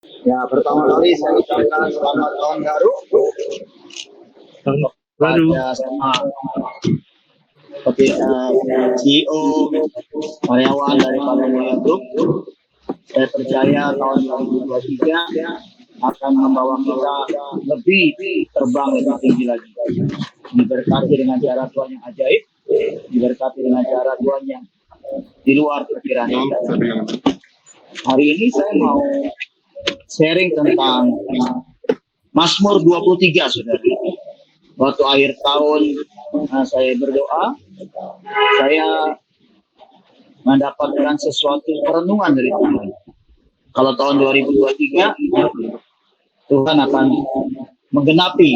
Ya, pertama kali saya ucapkan selamat tahun baru Baru. pada semua CEO, karyawan daripada Maya Group. Saya percaya tahun 2023 akan membawa kita lebih terbang lebih tinggi lagi. Diberkati dengan cara Tuhan yang ajaib, diberkati dengan cara Tuhan yang di luar perkiraan kita. Hari ini saya mau sharing tentang Mazmur 23, saudara. Waktu akhir tahun saya berdoa, saya mendapatkan sesuatu perenungan dari Tuhan. Kalau tahun 2023, Tuhan akan menggenapi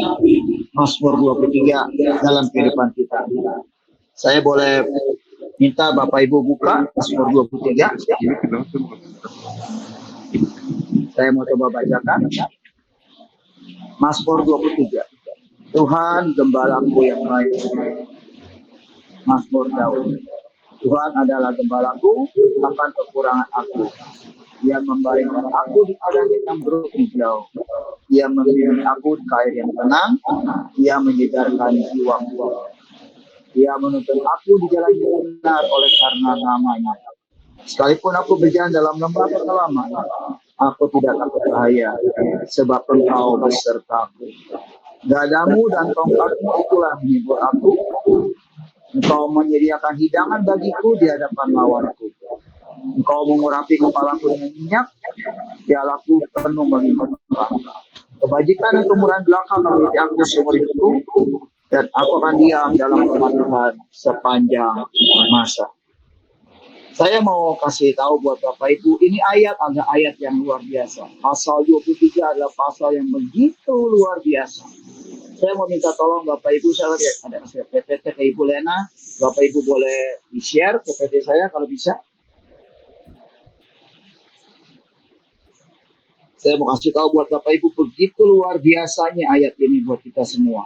Mazmur 23 dalam kehidupan kita. Saya boleh minta Bapak Ibu buka Mazmur 23. Saya mau coba bacakan. Mazmur 23. Tuhan gembalaku yang baik. Mazmur Daud. Tuhan adalah gembalaku, akan kekurangan aku. Ia membaringkan aku di padang yang berhijau. Ia membimbing aku ke air yang tenang. Ia menyegarkan jiwaku. Ia menuntun aku di jalan yang benar oleh karena namanya. Sekalipun aku berjalan dalam lembah kekelaman, aku tidak takut bahaya, sebab Engkau besertaku. Gadamu dan tongkatmu itulah menghibur aku. Engkau menyediakan hidangan bagiku di hadapan lawanku. Engkau mengurapi kepalaku dengan minyak, pialaku penuh melimpah. Kebajikan dan kemurahan belakang mengikuti aku seumur hidupku, dan aku akan diam dalam rumah Tuhan sepanjang masa. Saya mau kasih tahu buat Bapak Ibu, ini ada ayat yang luar biasa. Pasal 23 adalah pasal yang begitu luar biasa. Saya mau minta tolong Bapak Ibu, saya lihat ada PPT ke Ibu Lena. Bapak Ibu boleh di-share PPT saya kalau bisa. Saya mau kasih tahu buat Bapak Ibu, begitu luar biasanya ayat ini buat kita semua.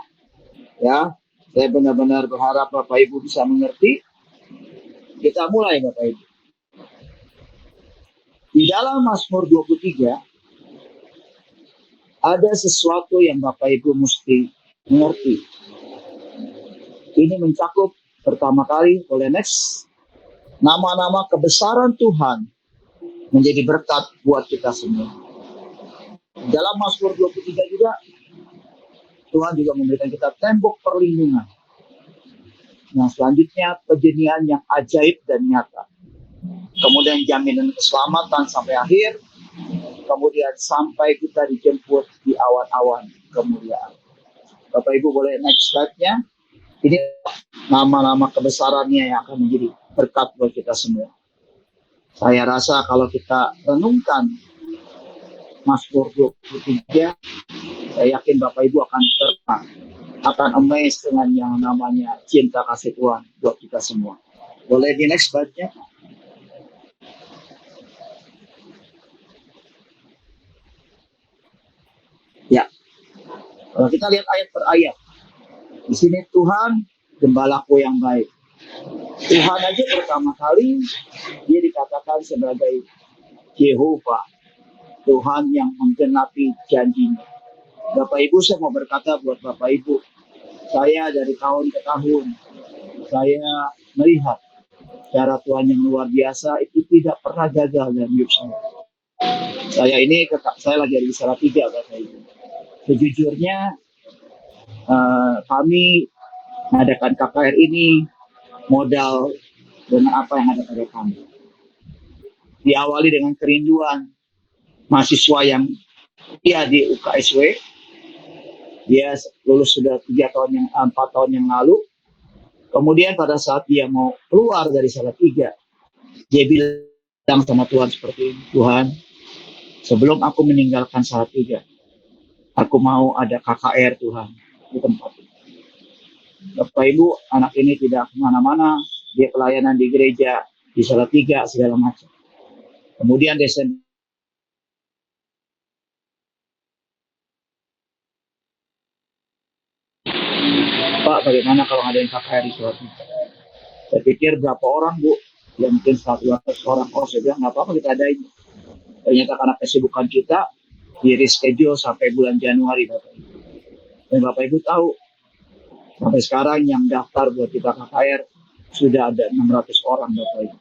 Ya, saya benar-benar berharap Bapak Ibu bisa mengerti. Kita mulai Bapak Ibu. Di dalam Mazmur 23 ada sesuatu yang Bapak Ibu mesti mengerti. Ini mencakup pertama kali, boleh next, nama-nama kebesaran Tuhan menjadi berkat buat kita semua. Dalam Mazmur 23 juga Tuhan juga memberikan kita tembok perlindungan. Yang selanjutnya perjenian yang ajaib dan nyata. Kemudian jaminan keselamatan sampai akhir. Kemudian sampai kita dijemput di awan-awan kemuliaan. Bapak Ibu boleh next slide-nya. Ini nama-nama kebesarannya yang akan menjadi berkat buat kita semua. Saya rasa kalau kita renungkan Mazmur 23, saya yakin Bapak Ibu akan tertarik, akan amazed dengan yang namanya cinta kasih Tuhan buat kita semua. Boleh di next slide-nya? Ya, kalau kita lihat ayat per ayat, di sini Tuhan gembalaku yang baik. Tuhan aja pertama kali dia dikatakan sebagai Jehovah, Tuhan yang menggenapi janjinya. Bapak Ibu, saya mau berkata buat Bapak Ibu, saya dari tahun ke tahun, saya melihat cara Tuhan yang luar biasa itu tidak pernah gagal dalam hidup saya. Saya lagi ada di Salatiga, Bapak Ibu. Sejujurnya kami mengadakan KKR ini modal dengan apa yang ada pada kami. Diawali dengan kerinduan mahasiswa yang dia di UKSW, dia lulus sudah 4 tahun yang lalu. Kemudian pada saat dia mau keluar dari Salatiga, dia bilang sama Tuhan seperti ini, Tuhan, sebelum aku meninggalkan Salatiga, aku mau ada KKR Tuhan di tempat ini. Bapak Ibu, anak ini tidak kemana-mana, dia pelayanan di gereja, di Salatiga, segala macam. Kemudian Desember Pak, bagaimana kalau ada yang KKR di Salatiga? Saya pikir berapa orang Bu? Ya mungkin 100 orang. Oh, saya bilang nggak apa-apa kita adain. Ternyata karena kesibukan kita, di reschedule sampai bulan Januari, Bapak Ibu. Dan Bapak Ibu tahu, sampai sekarang yang daftar buat kita KKR sudah ada 600 orang, Bapak Ibu.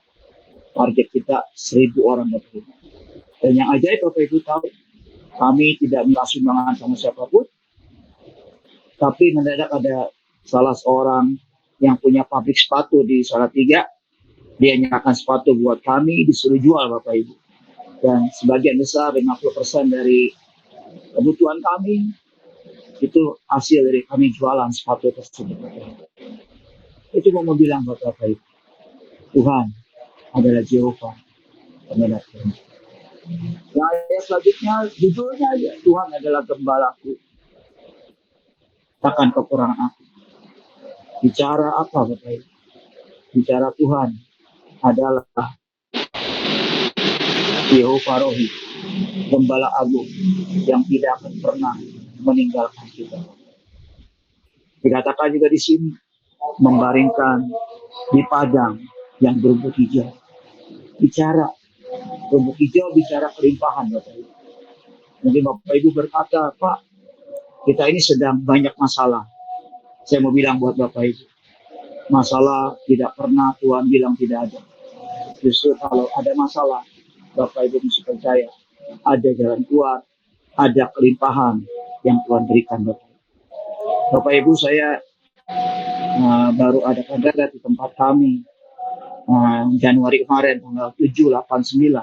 Target kita 1.000 orang, Bapak Ibu. Dan yang ajaib, Bapak Ibu tahu, kami tidak minta sumbangan sama siapapun, tapi mendadak ada salah seorang yang punya pabrik sepatu di Salatiga, dia nyerahkan sepatu buat kami, disuruh jual, Bapak Ibu. Dan sebagian besar, 50% dari kebutuhan kami, itu hasil dari kami jualan sepatu tersebut, Bapak Ibu. Itu mau bilang buat Bapak Ibu, Tuhan adalah Jehovah penyedap kami. Yang ayat selanjutnya, judulnya aja, Tuhan adalah gembalaku, takkan kekurangan aku. Bicara apa, Bapak Ibu? Bicara Tuhan adalah Jehovah Rohi, gembala agung yang tidak akan pernah meninggalkan kita. Dikatakan juga di sini, membaringkan di padang yang berumput hijau. Bicara rumput hijau, bicara kelimpahan, Bapak Ibu. Mungkin Bapak Ibu berkata, Pak, kita ini sedang banyak masalah. Saya mau bilang buat Bapak Ibu, masalah tidak pernah Tuhan bilang tidak ada. Justru kalau ada masalah, Bapak Ibu mesti percaya, ada jalan keluar, ada kelimpahan yang Tuhan berikan, Bapak Ibu. Bapak Ibu, saya baru ada kabar di tempat kami, Januari kemarin, tanggal 7, 8, 9.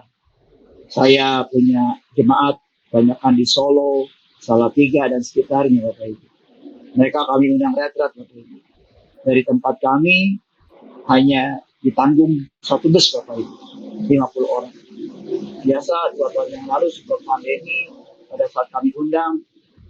Saya punya jemaat, banyakkan di Solo, Salatiga, dan sekitarnya, Bapak Ibu. Mereka kami undang retret, Bapak Ibu. Dari tempat kami, hanya ditanggung satu bus, Bapak Ibu, 50 orang. Biasa 2 tahun yang lalu sebelum pandemi, pada saat kami undang,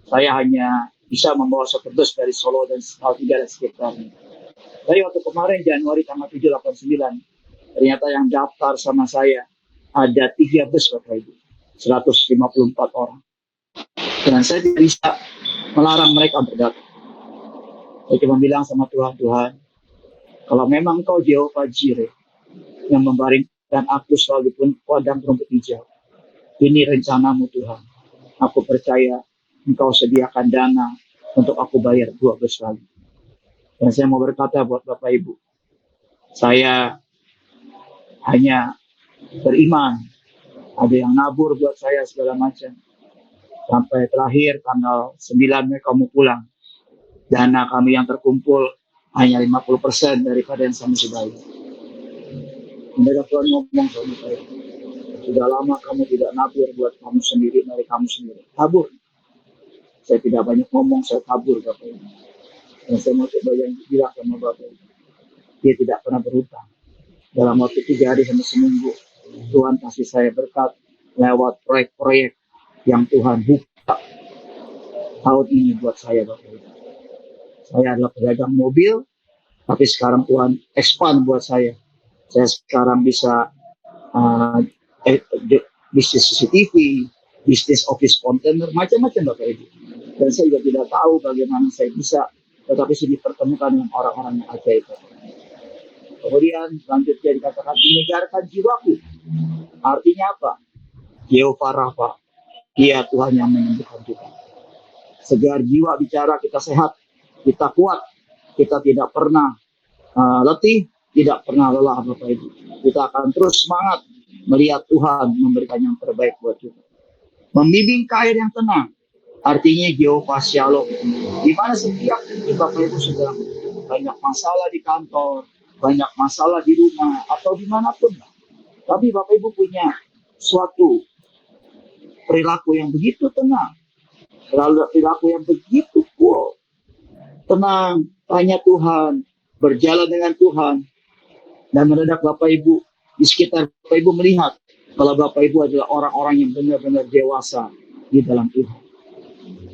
saya hanya bisa membawa satu bus dari Solo dan Salatiga dan sekitarnya. Tapi waktu kemarin Januari tanggal 7, 8, 9, ternyata yang daftar sama saya ada 3 bus, Bapak Ibu, 154 orang. Dan saya tidak bisa melarang mereka berdatang. Saya cuma bilang sama Tuhan, Tuhan, kalau memang Kau Jehovah Jireh yang membaringkan aku selalu di padang rumput hijau, ini rencanamu, Tuhan. Aku percaya Engkau sediakan dana untuk aku bayar 2 bus lagi. Dan saya mau berkata buat Bapak Ibu, saya hanya beriman. Ada yang nabur buat saya segala macam. Sampai terakhir tanggal 9 Mei kamu pulang. Dana kami yang terkumpul hanya 50% daripada yang saya mesti bayar. Mereka Tuhan ngomong sama saya, sudah lama kamu tidak nabur buat kamu sendiri, dari kamu sendiri. Tabur. Saya tidak banyak ngomong, saya tabur, Bapak Ibu. Dan saya mau coba yang bilang sama Bapak Ibu, dia tidak pernah berhutang. Dalam waktu 3 hari sampai seminggu, Tuhan kasih saya berkat lewat proyek-proyek yang Tuhan buka tahun ini buat saya, Bapak Ibu. Saya adalah pedagang mobil, tapi sekarang Tuhan expand buat saya. Saya sekarang bisa bisnis CCTV, bisnis office container, macam-macam, Bapak Ibu. Dan saya juga tidak tahu bagaimana saya bisa, tetapi saya dipertemukan dengan orang-orang yang ajaib. Kemudian selanjutnya dikatakan, menyegarkan jiwaku. Artinya apa? Jehovah Rafa, Dia Tuhan yang menyembuhkan kita. Segar jiwa bicara kita sehat, kita kuat, kita tidak pernah letih, tidak pernah lelah, Bapak Ibu. Kita akan terus semangat melihat Tuhan memberikan yang terbaik buat kita. Membimbing ke air yang tenang, artinya Jehovah Shalom. Di mana setiap Bapak Ibu sedang banyak masalah di kantor, banyak masalah di rumah, atau dimanapun. Tapi Bapak Ibu punya suatu perilaku yang begitu tenang, perilaku yang begitu cool, tenang, tanya Tuhan, berjalan dengan Tuhan, dan mendadak Bapak Ibu di sekitar Bapak Ibu melihat kalau Bapak Ibu adalah orang-orang yang benar-benar dewasa di dalam Tuhan.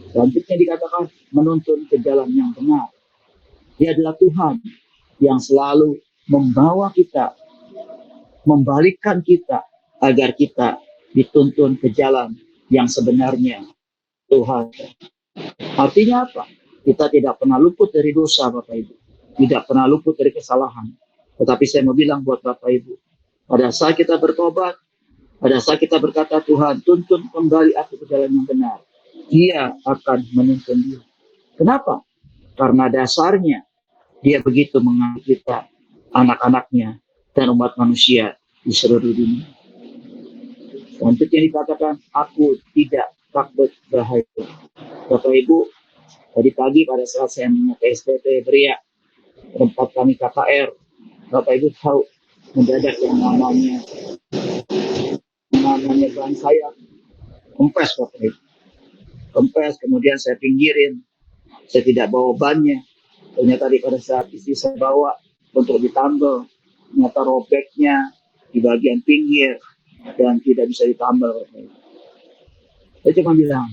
Selanjutnya dikatakan menuntun ke jalan yang benar. Dia adalah Tuhan yang selalu membawa kita, membalikkan kita agar kita dituntun ke jalan yang sebenarnya Tuhan. Artinya apa? Kita tidak pernah luput dari dosa, Bapak Ibu. Tidak pernah luput dari kesalahan. Tetapi saya mau bilang buat Bapak Ibu, pada saat kita bertobat, Pada saat kita berkata, Tuhan, tuntun kembali aku ke jalan yang benar, Dia akan menuntun dia. Kenapa? Karena dasarnya Dia begitu mengasihi kita, anak-anaknya, dan umat manusia di seluruh dunia. Untuk yang dikatakan, aku tidak takut bahaya. Bapak Ibu, tadi pagi pada saat saya mengikuti STT Beria, tempat kami KKR, Bapak Ibu tahu, mendadak yang namanya ban saya kempes, Bapak Ibu. Kempes, kemudian saya pinggirin, saya tidak bawa bannya. Ternyata pada saat istri saya bawa untuk ditambal, ternyata robeknya di bagian pinggir dan tidak bisa ditambal. Saya cuma bilang,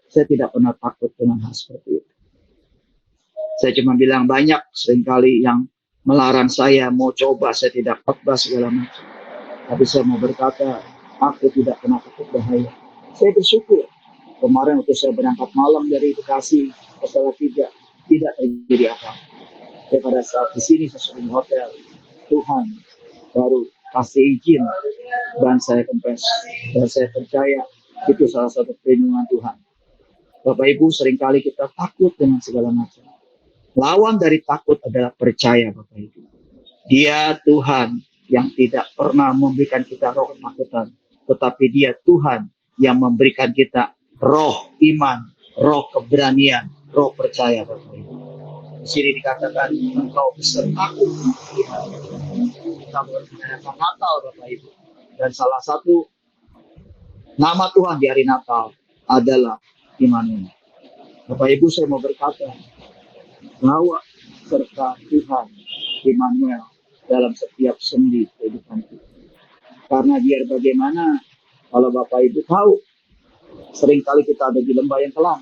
saya tidak pernah takut dengan hal seperti itu. Saya cuma bilang banyak seringkali yang melarang saya mau coba, saya tidak khotbah segala macam. Tapi saya mau berkata, aku tidak pernah takut bahaya. Saya bersyukur. Kemarin waktu saya berangkat malam dari Bekasi ke Salatiga, tidak terjadi apa. Saya pada saat di sini saya sudah di hotel, Tuhan baru kasih izin dan saya kempes. Dan saya percaya itu salah satu perlindungan Tuhan. Bapak Ibu, seringkali kita takut dengan segala macam. Lawan dari takut adalah percaya, Bapak Ibu. Dia Tuhan yang tidak pernah memberikan kita roh ketakutan, tetapi Dia Tuhan yang memberikan kita roh iman, roh keberanian, roh percaya, Bapak Ibu. Di sini dikatakan engkau besertaku. Kita merayakan Natal, Bapak Ibu. Dan salah satu nama Tuhan di hari Natal adalah Immanuel. Bapak Ibu, saya mau berkata bahwa serta Tuhan Immanuel dalam setiap sendi kehidupan kita. Karena biar bagaimana, kalau Bapak Ibu tahu, seringkali kita ada di lembah yang kelam,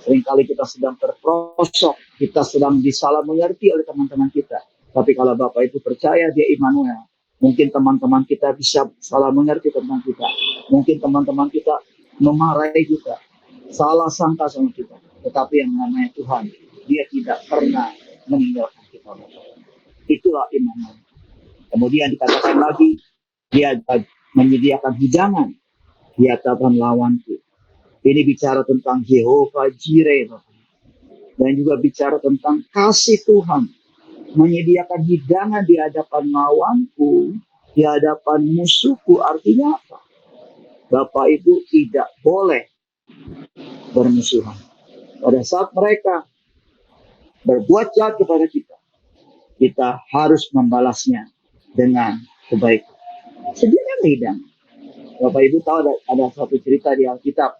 seringkali kita sedang terperosok, kita sedang disalah mengerti oleh teman-teman kita. Tapi kalau Bapak Ibu percaya Dia Immanuel, mungkin teman-teman kita bisa salah mengerti tentang kita. Mungkin teman-teman kita memarahi kita, salah sangka sama kita. Tetapi yang namanya Tuhan, Dia tidak pernah meninggalkan kita. Itulah Immanuel. Kemudian dikatakan lagi, Dia menyediakan hidangan di hadapan lawanku. Ini bicara tentang Jehovah Jireh, dan juga bicara tentang kasih Tuhan menyediakan hidangan di hadapan lawanku, di hadapan musuhku. Artinya apa? Bapak Ibu tidak boleh bermusuhan. Pada saat mereka berbuat jahat kepada kita, kita harus membalasnya dengan kebaikan. Sediakan hidangan. Bapak Ibu tahu ada satu cerita di Alkitab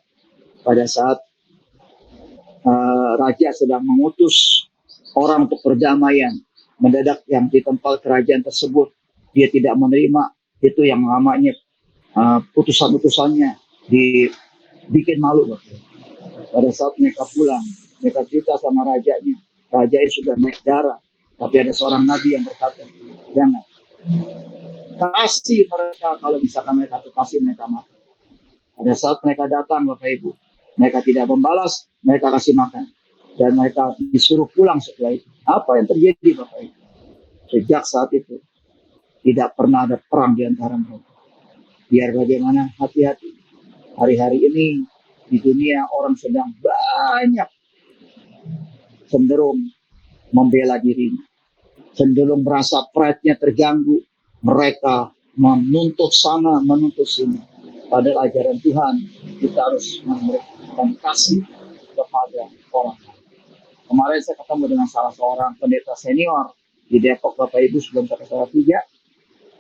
pada saat raja sedang mengutus orang untuk perdamaian. Mendadak yang di tempat kerajaan tersebut dia tidak menerima, itu yang namanya putusan-putusannya dibikin malu. Pada saat mereka pulang, mereka cerita sama rajanya, rajanya sudah naik darah, tapi ada seorang nabi yang berkata, jangan kasih mereka, kalau misalkan mereka kasih mereka makan. Pada saat mereka datang, Bapak Ibu, mereka tidak membalas, mereka kasih makan. Dan mereka disuruh pulang setelah itu. Apa yang terjadi, Bapak Ibu? Sejak saat itu, tidak pernah ada perang di antara mereka. Biar bagaimana, hati-hati. Hari-hari ini, di dunia orang sedang banyak cenderung membela dirinya. Cenderung merasa pride-nya terganggu. Mereka menuntut sana, menuntut sini. Pada ajaran Tuhan, kita harus memberikan kasih kepada orang. Kemarin saya ketemu dengan salah seorang pendeta senior di Depok, Bapak Ibu, sebelum ke Salatiga.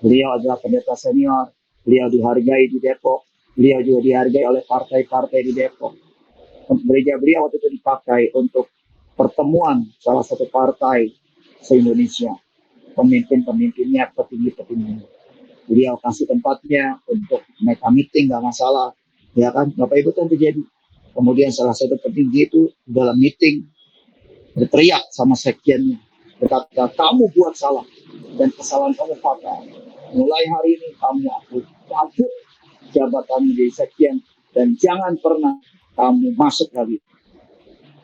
Beliau adalah pendeta senior, beliau dihargai di Depok, beliau juga dihargai oleh partai-partai di Depok. Gereja beliau waktu itu dipakai untuk pertemuan salah satu partai se-Indonesia. Pemimpin-pemimpinnya, petinggi-petingginya. Beliau kasih tempatnya untuk mereka meeting, gak masalah. Ya kan, Bapak Ibu kan terjadi. Kemudian salah satu petinggi itu dalam meeting berteriak sama sekjennya, berkata, kamu buat salah dan kesalahan kamu fatal. Mulai hari ini kamu aku cabut jabatan menjadi sekjen dan jangan pernah kamu masuk lagi.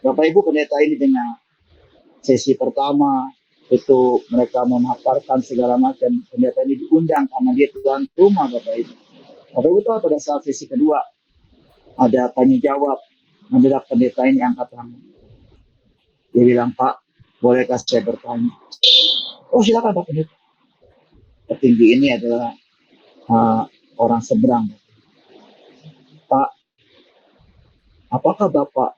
Bapak Ibu, pendeta ini dengan sesi pertama Itu mereka memaparkan segala macam. Pendeta ini diundang karena dia tuan rumah Bapak Ibu. Bapak Ibu tahu pada saat sesi kedua ada tanya jawab. Mendadak pendeta ini angkat tangan. Dia bilang, Pak, bolehkah saya bertanya? Oh silakan Pak Pendeta. Petinggi ini adalah orang seberang. Pak, apakah Bapak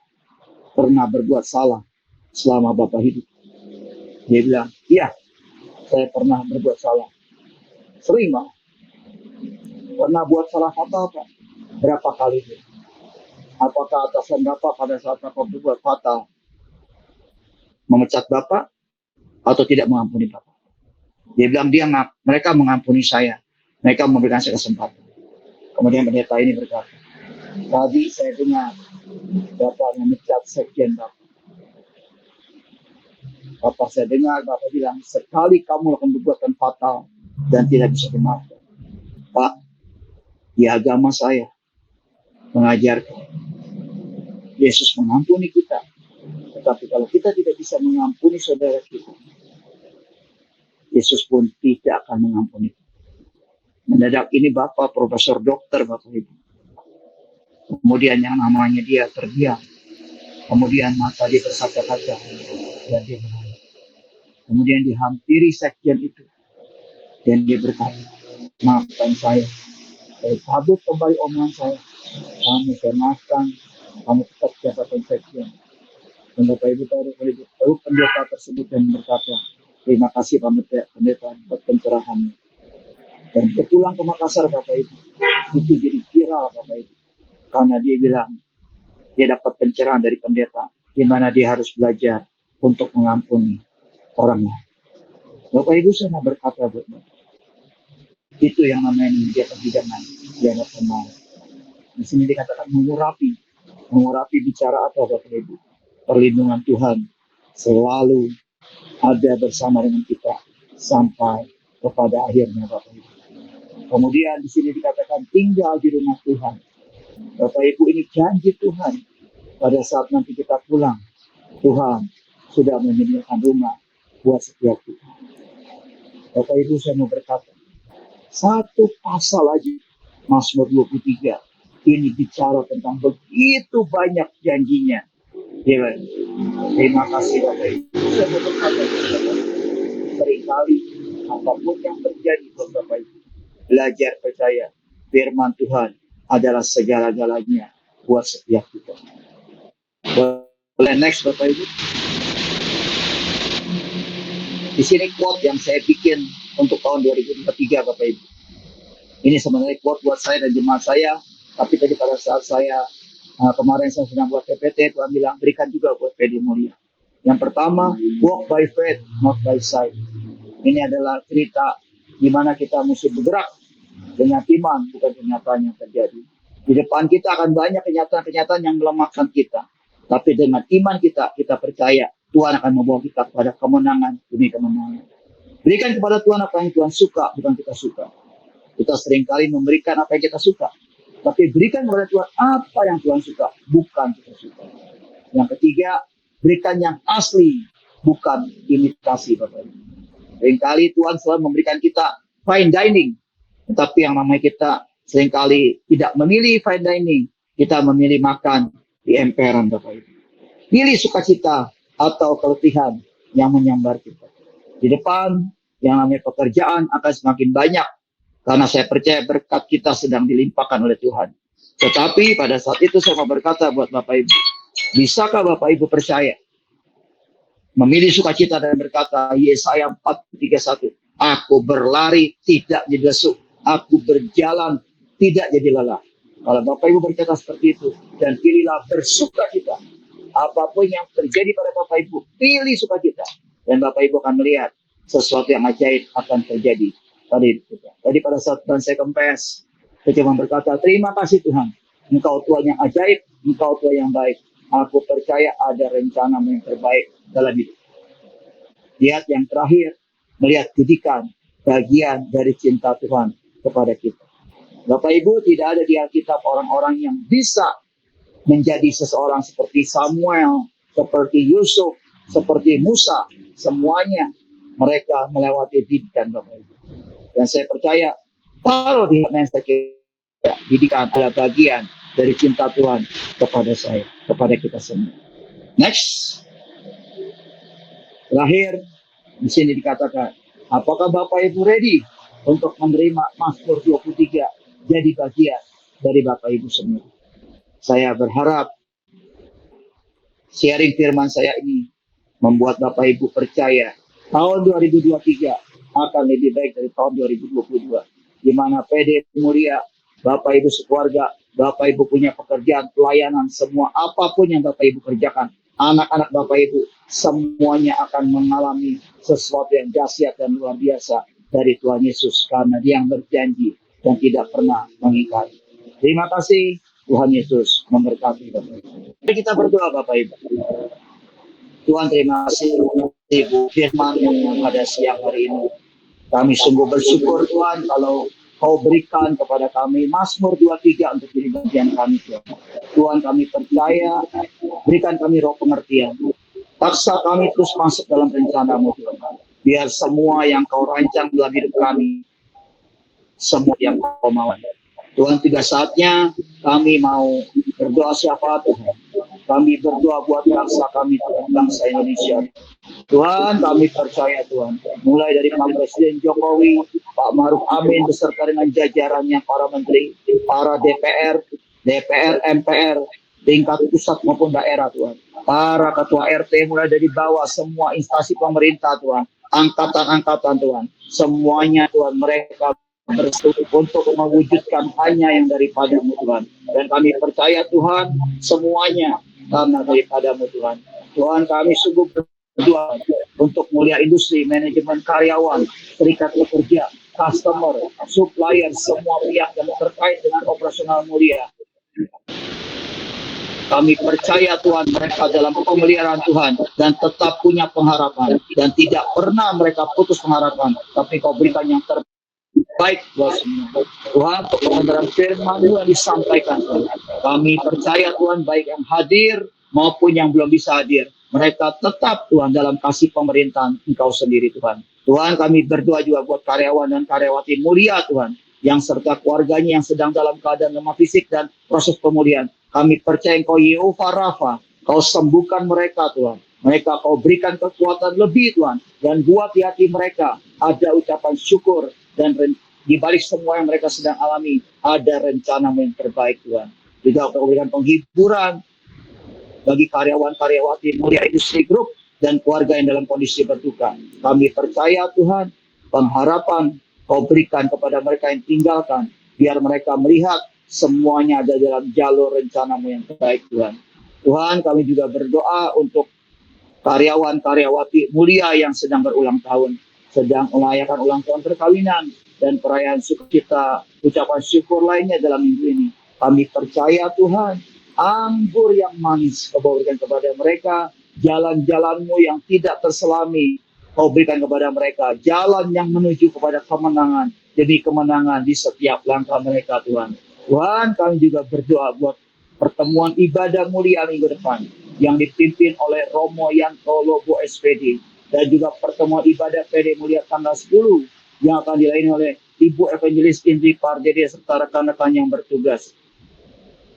pernah berbuat salah selama Bapak hidup? Dia bilang, iya, saya pernah berbuat salah. Sering, Pak. Pernah buat salah fatal, Pak. Berapa kali? Apakah atasan Bapak pada saat Bapak berbuat fatal memecat Bapak atau tidak mengampuni Bapak? Dia bilang, mereka mengampuni saya. Mereka memberikan saya kesempatan. Kemudian pendeta ini berkata, tadi saya dengar Bapak memecat sekjen Bapak. Bapak saya dengar Bapak bilang, sekali kamu akan berbuatan fatal dan tidak bisa dimaafkan. Pak, di agama saya mengajarkan Yesus mengampuni kita. Tetapi kalau kita tidak bisa mengampuni saudara kita, Yesus pun tidak akan mengampuni. Mendadak ini Bapak Profesor Dokter Bapak Ibu. Kemudian yang namanya dia terdiam. Kemudian mata dia berkaca-kaca dan dia menangis. Kemudian dihampiri sekjen itu dan dia berkata, maafkan saya cabut kembali omongan saya. Kamu saya maafkan, kamu tetap jabatan sekjen. Dan Bapak Ibu tahu pendeta tersebut dan berkata, terima kasih pendeta buat pencerahannya. Dan dia pulang ke Makassar Bapak Ibu. Itu jadi viral Bapak Ibu. Karena dia bilang, dia dapat pencerahan dari pendeta, di mana dia harus belajar untuk mengampuni orang lain. Bapak Ibu saya mau berkata buat Bapak. Itu yang namanya dia kebijakan, dia nggak kenal. Di sini dikatakan mengurapi bicara apa Bapak Ibu? Perlindungan Tuhan selalu ada bersama dengan kita sampai kepada akhirnya Bapak Ibu. Kemudian di sini dikatakan tinggal di rumah Tuhan. Bapak Ibu ini janji Tuhan pada saat nanti kita pulang, Tuhan sudah menyediakan rumah buat setiap kita. Bapak Ibu saya mau berkata, satu pasal aja Mazmur 23 ini bicara tentang begitu banyak janjinya. Ya, terima kasih Bapak Ibu. Saya mau berkata, seringkali apapun yang terjadi Bapak Ibu, belajar percaya firman Tuhan adalah segala-galanya buat setiap kita. Boleh next Bapak Ibu. Di sini quote yang saya bikin untuk tahun 2023 Bapak Ibu. Ini sebenarnya quote buat saya dan jemaat saya. Tapi tadi pada saat saya kemarin saya sedang buat PPT, Tuhan bilang berikan juga buat PD Mulia. Yang pertama, walk by faith, not by sight. Ini adalah cerita di mana kita mesti bergerak dengan iman, bukan kenyataan yang terjadi. Di depan kita akan banyak kenyataan-kenyataan yang melemahkan kita. Tapi dengan iman kita percaya Tuhan akan membawa kita kepada kemenangan demi kemenangan. Berikan kepada Tuhan apa yang Tuhan suka, bukan kita suka. Kita seringkali memberikan apa yang kita suka. Tapi berikan kepada Tuhan apa yang Tuhan suka, bukan kita suka. Yang ketiga, berikan yang asli, bukan imitasi Bapak Ibu. Seringkali Tuhan selalu memberikan kita fine dining. Tetapi yang namanya kita seringkali tidak memilih fine dining. Kita memilih makan di emperan Bapak Ibu. Pilih sukacita atau keletihan yang menyambar kita. Di depan yang namanya pekerjaan akan semakin banyak. Karena saya percaya berkat kita sedang dilimpahkan oleh Tuhan. Tetapi pada saat itu saya mau berkata buat Bapak Ibu. Bisakah Bapak Ibu percaya? Memilih sukacita dan berkata, Yesaya 4:31. Aku berlari tidak jadi lesu. Aku berjalan tidak jadi lelah. Kalau Bapak Ibu berkata seperti itu. Dan pilihlah bersukacita. Apapun yang terjadi pada Bapak Ibu, pilih sukacita. Dan Bapak Ibu akan melihat sesuatu yang ajaib akan terjadi pada hidup kita. Tadi pada saat Tuhan saya kempes, saya cuma berkata, terima kasih Tuhan. Engkau Tuhan yang ajaib, Engkau Tuhan yang baik. Aku percaya ada rencana yang terbaik dalam hidup. Lihat yang terakhir, melihat didikan, bagian dari cinta Tuhan kepada kita. Bapak Ibu, tidak ada di Alkitab orang-orang yang bisa menjadi seseorang seperti Samuel, seperti Yusuf, seperti Musa. Semuanya mereka melewati didikan Bapak Ibu. Dan saya percaya kalau di saya didikan adalah bagian dari cinta Tuhan kepada saya, kepada kita semua. Next, terakhir di sini dikatakan, apakah Bapak Ibu ready untuk menerima Mazmur 23 jadi bagian dari Bapak Ibu semua? Saya berharap sharing firman saya ini membuat Bapak Ibu percaya tahun 2023 akan lebih baik dari tahun 2022. Di mana PD Mulia, Bapak Ibu sekeluarga, Bapak Ibu punya pekerjaan, pelayanan, semua apapun yang Bapak Ibu kerjakan, anak-anak Bapak Ibu semuanya akan mengalami sesuatu yang dahsyat dan luar biasa dari Tuhan Yesus, karena Dia yang berjanji dan tidak pernah mengingkari. Terima kasih, Tuhan Yesus memberkati Bapak Ibu. Mari kita berdoa Bapak Ibu. Tuhan, terima kasih Ibu firman-Mu pada siang hari ini. Kami sungguh bersyukur Tuhan kalau Kau berikan kepada kami Mazmur 23 untuk jadi bagian kami Tuhan. Tuhan, kami percaya, berikan kami roh pengertian. Paksa kami terus masuk dalam rencana-Mu Tuhan. Biar semua yang Kau rancang dalam hidup kami, semua yang Kau mau. Tuhan, tiga saatnya kami mau berdoa siapa Tuhan. Kami berdoa buat bangsa kami, bangsa Indonesia. Tuhan, kami percaya Tuhan, mulai dari Pak Presiden Jokowi, Pak Maruf Amin beserta dengan jajarannya, para menteri, para DPR, MPR, tingkat pusat maupun daerah Tuhan. Para ketua RT mulai dari bawah, semua instansi pemerintah Tuhan, angkatan-angkatan Tuhan, semuanya Tuhan, mereka bersatu untuk mewujudkan hanya yang daripada-Mu Tuhan. Dan kami percaya Tuhan, semuanya karena daripada-Mu Tuhan. Tuhan, kami sungguh berdoa untuk mulia industri, manajemen karyawan, serikat pekerja, customer, supplier, semua pihak yang terkait dengan operasional mulia. Kami percaya Tuhan, mereka dalam pemeliharaan Tuhan dan tetap punya pengharapan dan tidak pernah mereka putus pengharapan, tapi Kau berikan yang terbaik buat semua. Tuhan, untuk kebenaran firman-Mu yang disampaikan Tuhan, kami percaya Tuhan, baik yang hadir maupun yang belum bisa hadir, mereka tetap Tuhan dalam kasih pemerintahan Engkau sendiri Tuhan. Tuhan, kami berdoa juga buat karyawan dan karyawati mulia Tuhan, yang serta keluarganya yang sedang dalam keadaan lemah fisik dan proses pemulihan. Kami percaya Engkau Yehova Rafa, Kau sembuhkan mereka Tuhan. Mereka Kau berikan kekuatan lebih Tuhan, dan buat di hati mereka ada ucapan syukur, dan di balik semua yang mereka sedang alami ada rencana yang terbaik Tuhan. Juga Kau berikan penghiburan bagi karyawan-karyawati mulia industri grup dan keluarga yang dalam kondisi berduka. Kami percaya Tuhan, pengharapan Kau berikan kepada mereka yang tinggalkan, biar mereka melihat semuanya ada dalam jalur rencana-Mu yang terbaik Tuhan. Tuhan, kami juga berdoa untuk karyawan-karyawati mulia yang sedang berulang tahun, sedang merayakan ulang tahun perkawinan dan perayaan sukacita, ucapan syukur lainnya dalam minggu ini. Kami percaya Tuhan, anggur yang manis Kau berikan kepada mereka, jalan-jalan-Mu yang tidak terselami Kau berikan kepada mereka, jalan yang menuju kepada kemenangan demi kemenangan di setiap langkah mereka Tuhan. Tuhan, kami juga berdoa buat pertemuan ibadah mulia minggu depan yang dipimpin oleh Romo Yanto Lobo SPD, dan juga pertemuan ibadah PD Mulia tanggal 10 yang akan dilayani oleh Ibu Evangelis Indri Pardede serta rekan-rekan yang bertugas.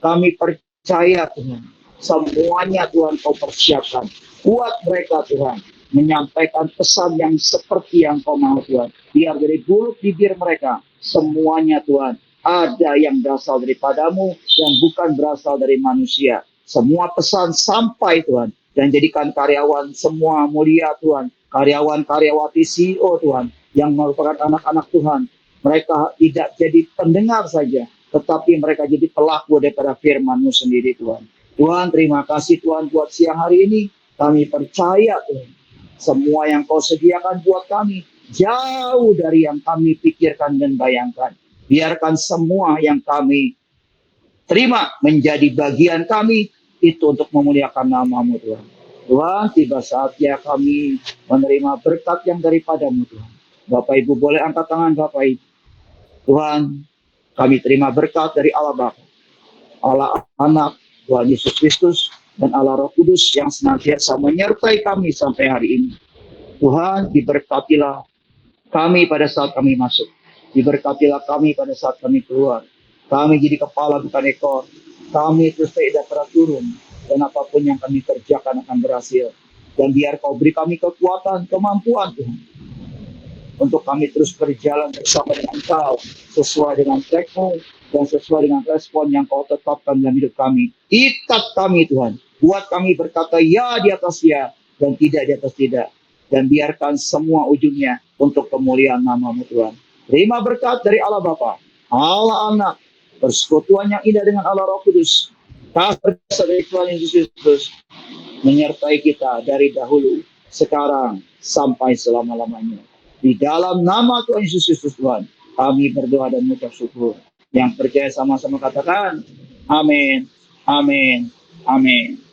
Kami percaya Tuhan, semuanya Tuhan Kau persiapkan. Kuat mereka Tuhan, menyampaikan pesan yang seperti yang Kau mau Tuhan. Biar dari bulu bibir mereka, semuanya Tuhan, ada yang berasal daripada-Mu dan bukan berasal dari manusia. Semua pesan sampai Tuhan, dan jadikan karyawan semua mulia Tuhan, karyawan-karyawati CEO Tuhan, yang merupakan anak-anak Tuhan. Mereka tidak jadi pendengar saja, tetapi mereka jadi pelaku daripada firman-Mu sendiri Tuhan. Tuhan, terima kasih Tuhan buat siang hari ini. Kami percaya Tuhan, semua yang Kau sediakan buat kami jauh dari yang kami pikirkan dan bayangkan. Biarkan semua yang kami terima menjadi bagian kami itu untuk memuliakan nama-Mu Tuhan. Tuhan, tiba saatnya kami menerima berkat yang daripada-Mu Tuhan. Bapak Ibu boleh angkat tangan Bapak Ibu. Tuhan, kami terima berkat dari Allah Bapa, Allah Anak, Tuhan Yesus Kristus, dan Allah Roh Kudus yang senantiasa menyertai kami sampai hari ini. Tuhan, diberkatilah kami pada saat kami masuk. Diberkatilah kami pada saat kami keluar. Kami jadi kepala bukan ekor. Kami terus tidak pernah turun. Dan apapun yang kami kerjakan akan berhasil. Dan biar kau beri kami kekuatan, kemampuan Tuhan. Untuk kami terus berjalan bersama dengan kau. Sesuai dengan tekmu. Dan sesuai dengan respon yang kau tetapkan dalam hidup kami. Ikat kami Tuhan. Buat kami berkata ya di atas ya. Dan tidak di atas tidak. Dan biarkan semua ujungnya untuk kemuliaan nama-Mu Tuhan. Terima berkat dari Allah Bapa, Allah Anak, persekutuan yang indah dengan Allah Roh Kudus, kasih dari Tuhan Yesus Kristus menyertai kita dari dahulu, sekarang, sampai selama-lamanya. Di dalam nama Tuhan Yesus Kristus Tuhan, kami berdoa dan mengucap syukur. Yang percaya sama-sama katakan, amin, amin, amin.